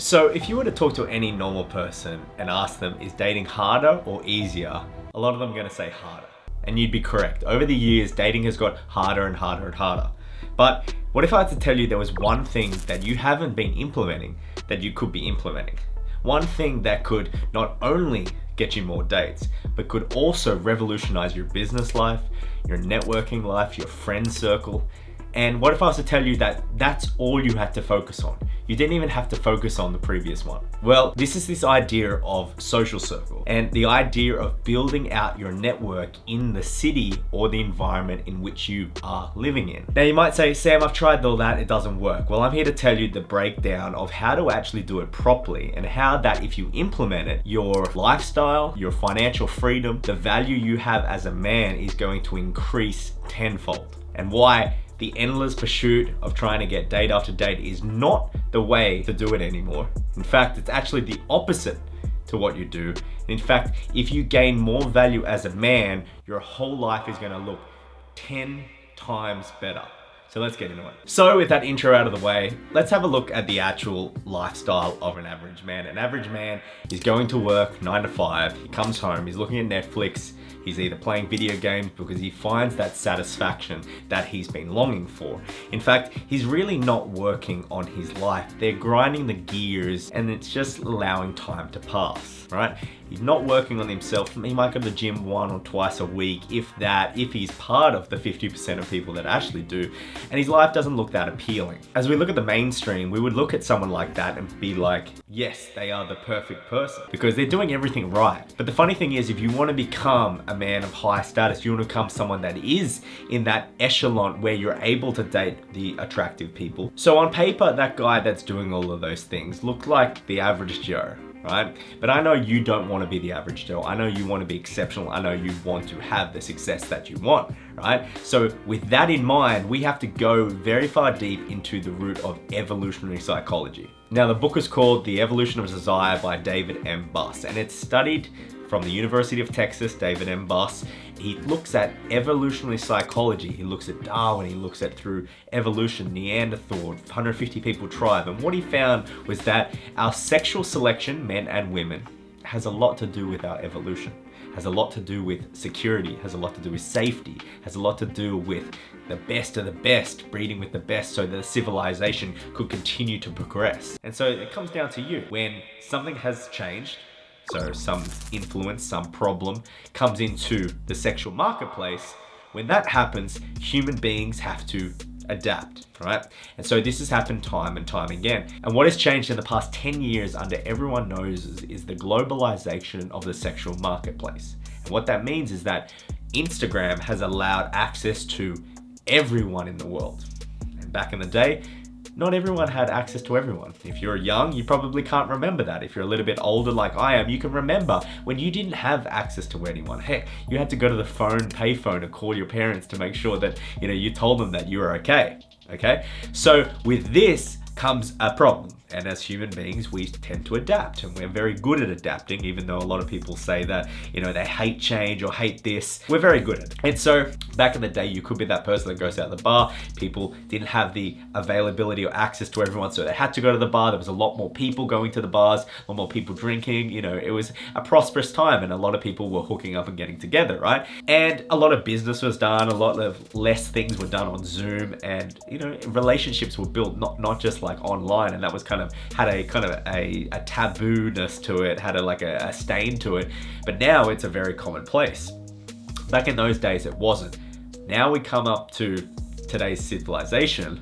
So if you were to talk to any normal person and ask them, is dating harder or easier? A lot of them are going to say harder. And you'd be correct. Over the years, dating has got harder and harder and harder. But what if I had to tell you there was one thing that you haven't been implementing that you could be implementing? One thing that could not only get you more dates, but could also revolutionize your business life, your networking life, your friend circle. And what if I was to tell you that that's all you had to focus on? You didn't even have to focus on the previous one. Well, this is this idea of social circle and the idea of building out your network in the city or the environment in which you are living in. Now you might say, Sam, I've tried all that, it doesn't work. Well, I'm here to tell you the breakdown of how to actually do it properly and how that if you implement it, your lifestyle, your financial freedom, the value you have as a man is going to increase tenfold. And why the endless pursuit of trying to get date after date is not the way to do it anymore. In fact, it's actually the opposite to what you do. In fact, if you gain more value as a man, your whole life is gonna look 10 times better. So let's get into it. So with that intro out of the way, let's have a look at the actual lifestyle of an average man. An average man is going to work 9 to 5, he comes home, he's looking at Netflix, he's either playing video games because he finds that satisfaction that he's been longing for. In fact, he's really not working on his life. They're grinding the gears and it's just allowing time to pass, right? He's not working on himself. He might go to the gym 1 or twice a week, if that, if he's part of the 50% of people that actually do, and his life doesn't look that appealing. As we look at the mainstream, we would look at someone like that and be like, yes, they are the perfect person because they're doing everything right. But the funny thing is, if you want to become a man of high status, you want to become someone that is in that echelon where you're able to date the attractive people. So on paper, that guy that's doing all of those things looked like the average Joe, right? But I know you don't want to be the average Joe. I know you want to be exceptional. I know you want to have the success that you want, right? So with that in mind, we have to go very far deep into the root of evolutionary psychology. Now, the book is called The Evolution of Desire by David M. Buss, and it's studied from the University of Texas, David M. Buss. He looks at evolutionary psychology. He looks at Darwin. He looks at through evolution, Neanderthal, 150 people tribe. And what he found was that our sexual selection, men and women, has a lot to do with our evolution, has a lot to do with security, has a lot to do with safety, has a lot to do with the best of the best, breeding with the best so that civilization could continue to progress. And so it comes down to you. When something has changed, so some influence, some problem comes into the sexual marketplace, when that happens, human beings have to adapt, right? And so this has happened time and time again. And what has changed in the past 10 years under everyone knows is the globalization of the sexual marketplace. And what that means is that Instagram has allowed access to everyone in the world. And back in the day, not everyone had access to everyone. If you're young, you probably can't remember that. If you're a little bit older like I am, you can remember when you didn't have access to anyone. Heck, you had to go to the payphone and call your parents to make sure that, you told them that you were okay. So with this comes a problem. And as human beings, we tend to adapt, and we're very good at adapting, even though a lot of people say that, they hate change or hate this. We're very good at it. And so back in the day, you could be that person that goes out to the bar. People didn't have the availability or access to everyone, so they had to go to the bar. There was a lot more people going to the bars, a lot more people drinking. It was a prosperous time, and a lot of people were hooking up and getting together, right? And a lot of business was done, a lot of less things were done on Zoom, and, relationships were built not just like online, and that was had a taboo-ness to it, had a stain to it, but now it's a very commonplace. Back in those days, it wasn't. Now we come up to today's civilization,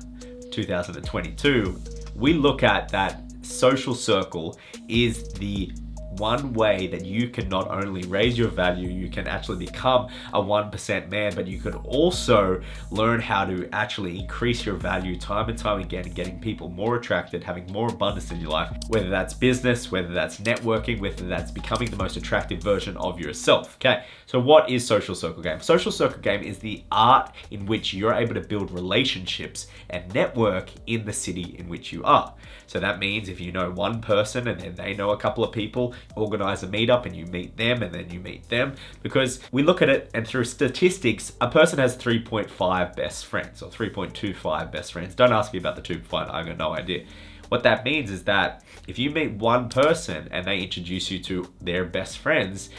2022, we look at that social circle is the one way that you can not only raise your value, you can actually become a 1% man, but you can also learn how to actually increase your value time and time again, getting people more attracted, having more abundance in your life, whether that's business, whether that's networking, whether that's becoming the most attractive version of yourself. Okay, so what is social circle game? Social circle game is the art in which you're able to build relationships and network in the city in which you are. So that means if you know one person and then they know a couple of people, organize a meetup and you meet them and then you meet them, because we look at it and through statistics, a person has 3.5 best friends or 3.25 best friends. Don't ask me about the 2.5, I got no idea. What that means is that if you meet one person and they introduce you to their best friends,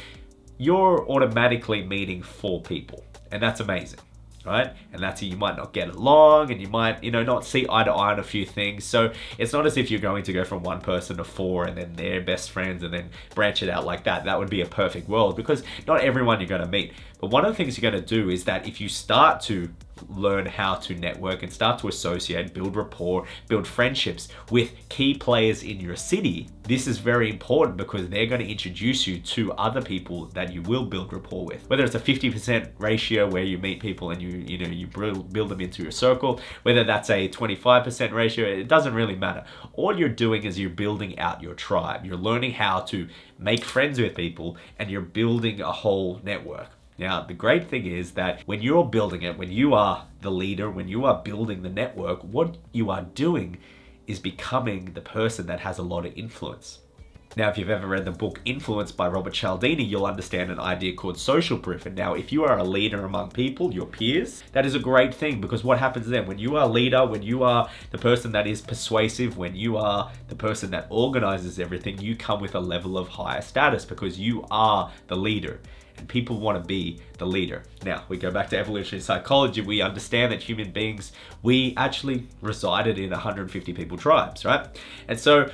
you're automatically meeting 4 people. And that's amazing, right? And that's you might not get along, and you might, not see eye to eye on a few things. So it's not as if you're going to go from one person to 4 and then they're best friends and then branch it out like that. That would be a perfect world, because not everyone you're going to meet. But one of the things you're going to do is that if you start to learn how to network and start to associate, build rapport, build friendships with key players in your city, this is very important, because they're going to introduce you to other people that you will build rapport with. Whether it's a 50% ratio where you meet people and you build them into your circle, whether that's a 25% ratio, it doesn't really matter. All you're doing is you're building out your tribe. You're learning how to make friends with people, and you're building a whole network. Now, the great thing is that when you're building it, when you are the leader, when you are building the network, what you are doing is becoming the person that has a lot of influence. Now, if you've ever read the book Influence by Robert Cialdini, you'll understand an idea called social proof. And now, if you are a leader among people, your peers, that is a great thing, because what happens then? When you are a leader, when you are the person that is persuasive, when you are the person that organizes everything, you come with a level of higher status, because you are the leader. And people want to be the leader. Now, we go back to evolutionary psychology. We understand that human beings, we actually resided in 150 people tribes, right? And so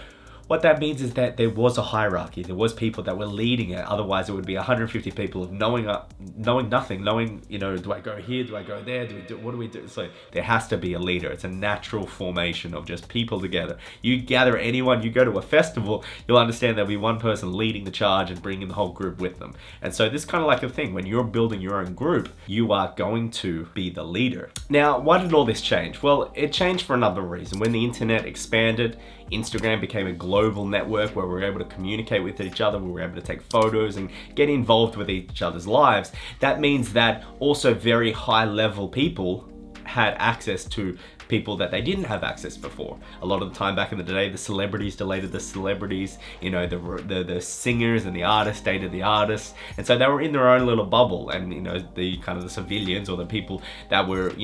what that means is that there was a hierarchy. There was people that were leading it. Otherwise, it would be 150 people of knowing nothing, do I go here? Do I go there? What do we do? So there has to be a leader. It's a natural formation of just people together. You gather anyone, you go to a festival, you'll understand there'll be one person leading the charge and bringing the whole group with them. And so this is kind of like a thing. When you're building your own group, you are going to be the leader. Now, why did all this change? Well, it changed for another reason. When the internet expanded, Instagram became a global network where we were able to communicate with each other, we were able to take photos and get involved with each other's lives. That means that also very high level people had access to people that they didn't have access before. A lot of the time back in the day, the celebrities dated the celebrities, the singers and the artists dated the artists. And so they were in their own little bubble, and the kind of the civilians or the people that were,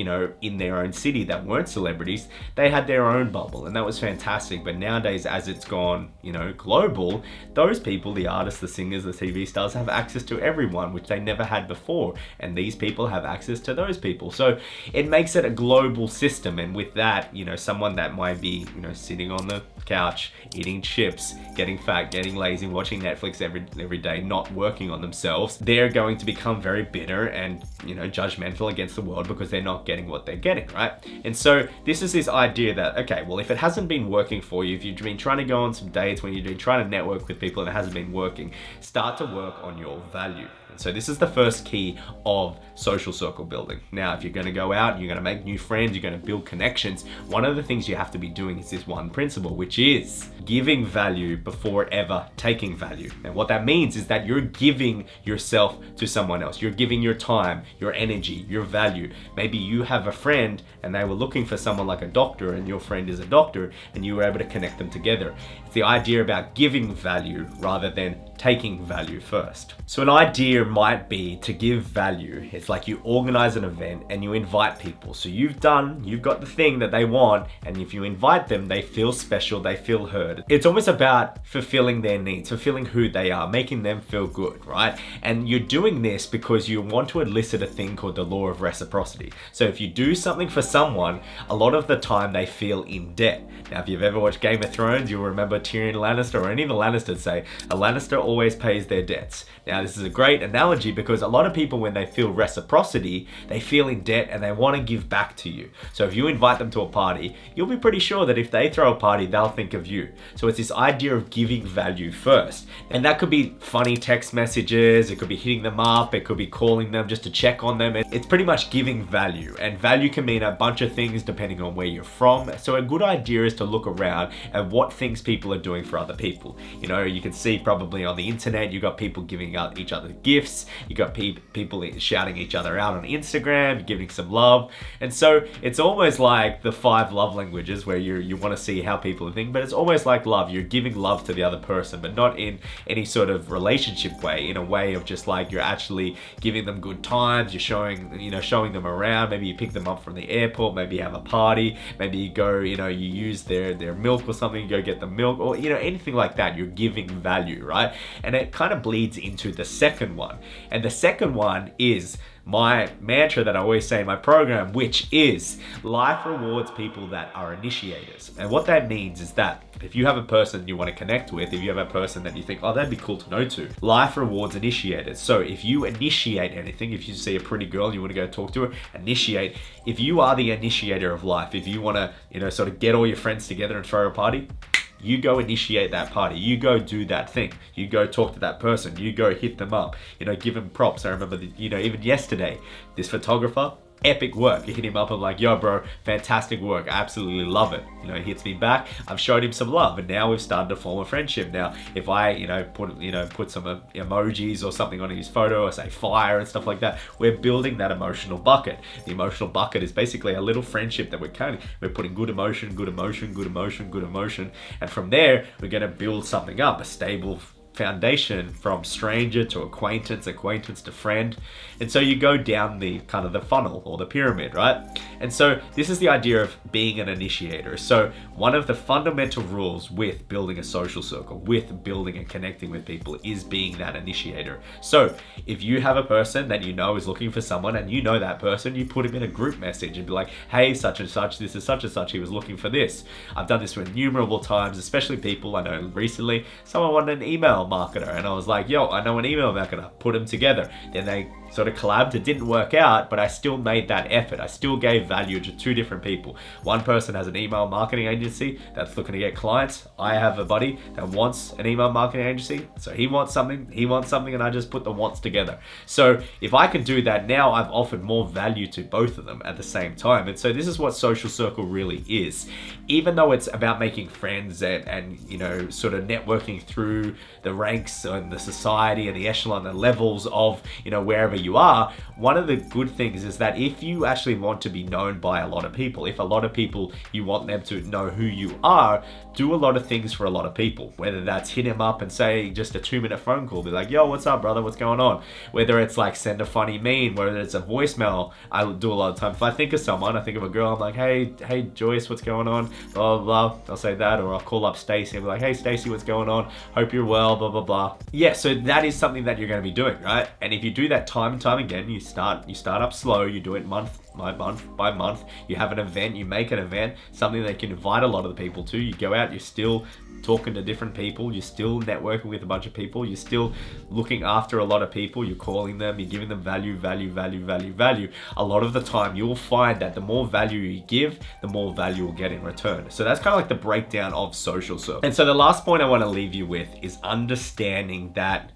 in their own city that weren't celebrities, they had their own bubble, and that was fantastic. But nowadays, as it's gone, global, those people, the artists, the singers, the TV stars, have access to everyone, which they never had before. And these people have access to those people. So it makes it a global system. And with that, someone that might be, sitting on the couch, eating chips, getting fat, getting lazy, watching Netflix every day, not working on themselves, they're going to become very bitter and, judgmental against the world because they're not getting what they're getting, right? And so this is this idea that, okay, well, if it hasn't been working for you, if you've been trying to go on some dates, when you've been trying to network with people and it hasn't been working, start to work on your value. So this is the first key of social circle building. Now, if you're going to go out, you're going to make new friends, you're going to build connections, one of the things you have to be doing is this one principle, which is giving value before ever taking value. And what that means is that you're giving yourself to someone else. You're giving your time, your energy, your value. Maybe you have a friend and they were looking for someone like a doctor, and your friend is a doctor, and you were able to connect them together. It's the idea about giving value rather than taking value first. So an idea might be to give value. It's like you organize an event and you invite people. So you've got the thing that they want, and if you invite them, they feel special, they feel heard. It's almost about fulfilling their needs, fulfilling who they are, making them feel good, right? And you're doing this because you want to elicit a thing called the law of reciprocity. So if you do something for someone, a lot of the time they feel in debt. Now, if you've ever watched Game of Thrones, you'll remember Tyrion Lannister, or any of the Lannisters say, a Lannister always pays their debts. Now, this is a great analogy because a lot of people, when they feel reciprocity, they feel in debt and they want to give back to you. So if you invite them to a party, you'll be pretty sure that if they throw a party, they'll think of you. So it's this idea of giving value first. And that could be funny text messages, it could be hitting them up, it could be calling them just to check on them. It's pretty much giving value. And value can mean a bunch of things depending on where you're from. So a good idea is to look around at what things people are doing for other people. You can see probably on the internet. You got people giving out each other gifts. You got people shouting each other out on Instagram, giving some love. And so it's almost like the 5 love languages where you want to see how people think, but it's almost like love. You're giving love to the other person, but not in any sort of relationship way, in a way of just like you're actually giving them good times. You're showing them around. Maybe you pick them up from the airport, maybe you have a party, maybe you go, you use their milk or something, you go get the milk, or anything like that. You're giving value, right? And it kind of bleeds into the second one. And the second one is my mantra that I always say in my program, which is life rewards people that are initiators. And what that means is that if you have a person you want to connect with, if you have a person that you think, oh, that'd be cool to know to, life rewards initiators. So if you initiate anything, if you see a pretty girl and you want to go talk to her, initiate. If you are the initiator of life, if you want to, sort of get all your friends together and throw a party, you go initiate that party. You go do that thing. You go talk to that person. You go hit them up. Give them props. I remember, even yesterday, this photographer, epic work. I hit him up. I'm like, yo, bro, fantastic work. I absolutely love it. He hits me back. I've showed him some love, and now we've started to form a friendship. Now, if I, put some emojis or something on his photo, or say fire and stuff like that, we're building that emotional bucket. The emotional bucket is basically a little friendship that we're counting. We're putting good emotion, good emotion, good emotion, good emotion, and from there, we're going to build something up, a stable foundation from stranger to acquaintance to friend. And so you go down the kind of the funnel or the pyramid, right? And so this is the idea of being an initiator. So one of the fundamental rules with building a social circle, with building and connecting with people, is being that initiator. So if you have a person that is looking for someone, and that person, you put him in a group message and be like, hey, such and such, this is such and such, he was looking for this. I've done this innumerable times, especially people I know. Recently someone wanted an email marketer, and I was like, yo, I know an email marketer, put them together. Then they sort of collabed. It didn't work out, but I still made that effort. I still gave value to 2 different people. One person has an email marketing agency that's looking to get clients. I have a buddy that wants an email marketing agency, so he wants something, and I just put the wants together. So if I can do that now, I've offered more value to both of them at the same time. And so this is what social circle really is. Even though it's about making friends and sort of networking through the ranks and the society and the echelon, the levels of wherever you are, one of the good things is that if you actually want to be known by a lot of people, if a lot of people, you want them to know who you are, do a lot of things for a lot of people. Whether that's hit him up and say just a 2-minute phone call, be like, yo, what's up, brother, what's going on? Whether it's like send a funny meme, whether it's a voicemail. I do a lot of time. If I think of someone, I think of a girl, I'm like, hey Joyce, what's going on? Blah blah blah. I'll say that, or I'll call up Stacy and be like, hey Stacy, what's going on? Hope you're well, blah blah blah. Yeah, so that is something that you're going to be doing, right? And if you do that time and time again, you start up slow, you do it month by month, you have an event, you make an event, something that you can invite a lot of the people to. You go out, you're still talking to different people, you're still networking with a bunch of people, you're still looking after a lot of people, you're calling them, you're giving them value. A lot of the time you'll find that the more value you give, the more value you'll get in return. So that's kind of like the breakdown of social circle. And so the last point I want to leave you with is understanding that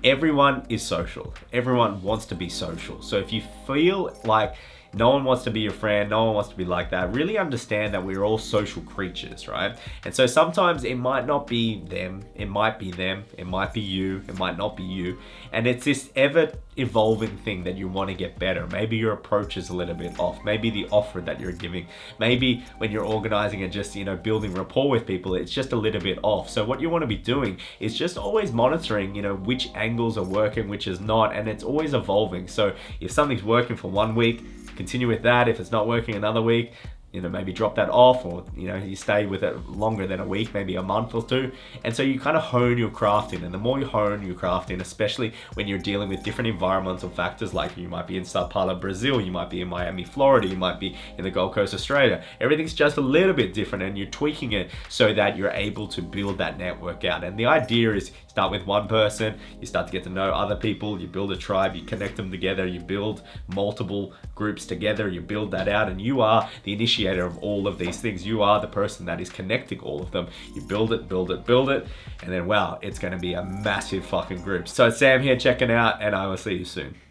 everyone is social. Everyone wants to be social. So if you feel like no one wants to be your friend, no one wants to be like that, really understand that we're all social creatures, right? And so sometimes it might not be them, it might be them, it might be you, it might not be you. And it's this ever evolving thing that you want to get better. Maybe your approach is a little bit off. Maybe the offer that you're giving, maybe when you're organizing and just, building rapport with people, it's just a little bit off. So what you want to be doing is just always monitoring, which angles are working, which is not, and it's always evolving. So if something's working for 1 week, continue with that. If it's not working another week, maybe drop that off, or you stay with it longer than a week, maybe a month or 2. And so you kind of hone your craft in, and the more you hone your craft in, especially when you're dealing with different environmental factors, like you might be in Sao Paulo, Brazil, you might be in Miami, Florida, you might be in the Gold Coast, Australia. Everything's just a little bit different, and you're tweaking it so that you're able to build that network out. And the idea is start with one person, you start to get to know other people, you build a tribe, you connect them together, you build multiple groups together, you build that out, and you are the initiator of all of these things. You are the person that is connecting all of them. You build it, and then wow, it's going to be a massive fucking group. So Sam here checking out, and I will see you soon.